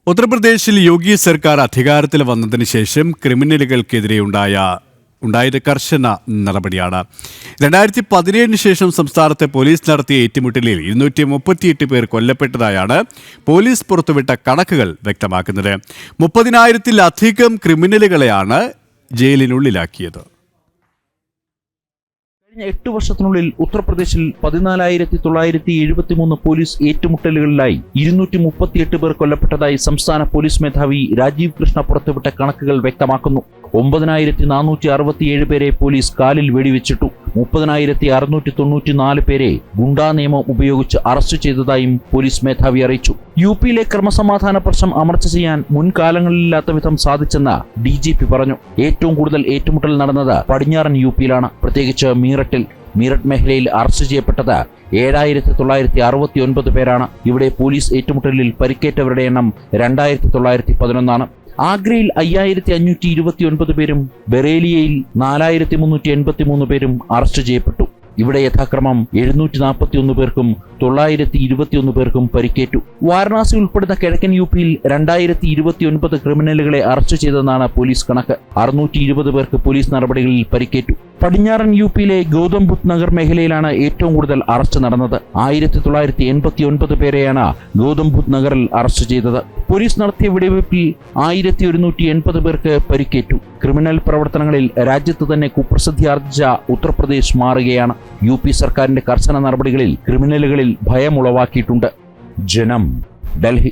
ഉത്തർപ്രദേശിൽ യോഗി സർക്കാർ അധികാരത്തിൽ വന്നതിന് ശേഷം ക്രിമിനലുകൾക്കെതിരെ ഉണ്ടായത് കർശന നടപടിയാണ്. 2017 ശേഷം സംസ്ഥാനത്തെ പോലീസ് നടത്തിയ ഏറ്റുമുട്ടലിൽ 238 പേർ കൊല്ലപ്പെട്ടതായാണ് പോലീസ് പുറത്തുവിട്ട കണക്കുകൾ വ്യക്തമാക്കുന്നത്. 30,000-ലധികം ക്രിമിനലുകളെയാണ് ജയിലിനുള്ളിലാക്കിയത്. കഴിഞ്ഞ 8 വർഷത്തിനുള്ളിൽ ഉത്തർപ്രദേശിൽ 14,973 പോലീസ് ഏറ്റുമുട്ടലുകളിലായി 238 പേർ കൊല്ലപ്പെട്ടതായി സംസ്ഥാന പോലീസ് മേധാവി രാജീവ് കൃഷ്ണ പുറത്തുവിട്ട കണക്കുകൾ വ്യക്തമാക്കുന്നു. 9,467 പേരെ പോലീസ് കാലിൽ വെടിവെച്ചിട്ടു. 30,694 പേരെ ഗുണ്ടാ നിയമം ഉപയോഗിച്ച് അറസ്റ്റ് ചെയ്തതായും പോലീസ് മേധാവി അറിയിച്ചു. യുപിയിലെ ക്രമസമാധാന പ്രശ്നം അമർച്ച ചെയ്യാൻ മുൻകാലങ്ങളിലില്ലാത്ത വിധം സാധിച്ചെന്ന് DGP പറഞ്ഞു. ഏറ്റവും കൂടുതൽ ഏറ്റുമുട്ടൽ നടന്നത് പടിഞ്ഞാറൻ യുപിയിലാണ്, പ്രത്യേകിച്ച് മീററ്റ് മേഖലയിൽ അറസ്റ്റ് ചെയ്യപ്പെട്ടത് 7,969 പേരാണ്. ഇവിടെ പോലീസ് ഏറ്റുമുട്ടലിൽ പരിക്കേറ്റവരുടെ എണ്ണം 2,911 ആണ്. ആഗ്രയിൽ 5,529 പേരും ബറേലിയയിൽ 4,383 പേരും അറസ്റ്റ് ചെയ്യപ്പെട്ടു. ഇവിടെ യഥാക്രമം 741 പേർക്കും 921 പേർക്കും പരിക്കേറ്റു. വാരണാസി ഉൾപ്പെടുന്ന കിഴക്കൻ യുപിയിൽ 2,029 ക്രിമിനലുകളെ അറസ്റ്റ് ചെയ്തെന്നാണ് പോലീസ് കണക്ക്. 620 പേർക്ക് പോലീസ് നടപടികളിൽ പരിക്കേറ്റു. പടിഞ്ഞാറൻ യുപിയിലെ ഗൗതം ബുദ്ധ് നഗർ മേഖലയിലാണ് ഏറ്റവും കൂടുതൽ അറസ്റ്റ് നടന്നത്. 1,989 പേരെയാണ് ഗൗതം ബുദ്ധ് നഗറിൽ അറസ്റ്റ് ചെയ്തത്. പോലീസ് നടത്തിയ വെടിവയ്പിൽ 1,180 പേർക്ക് പരിക്കേറ്റു. ക്രിമിനൽ പ്രവർത്തനങ്ങളിൽ രാജ്യത്ത് തന്നെ കുപ്രസിദ്ധി ആർജിച്ച ഉത്തർപ്രദേശ് മാറുകയാണ്. UP സർക്കാരിന്റെ കർശന നടപടികളിൽ ക്രിമിനലുകളിൽ ഭയമുളവാക്കിയിട്ടുണ്ട്. ജനം, ഡൽഹി.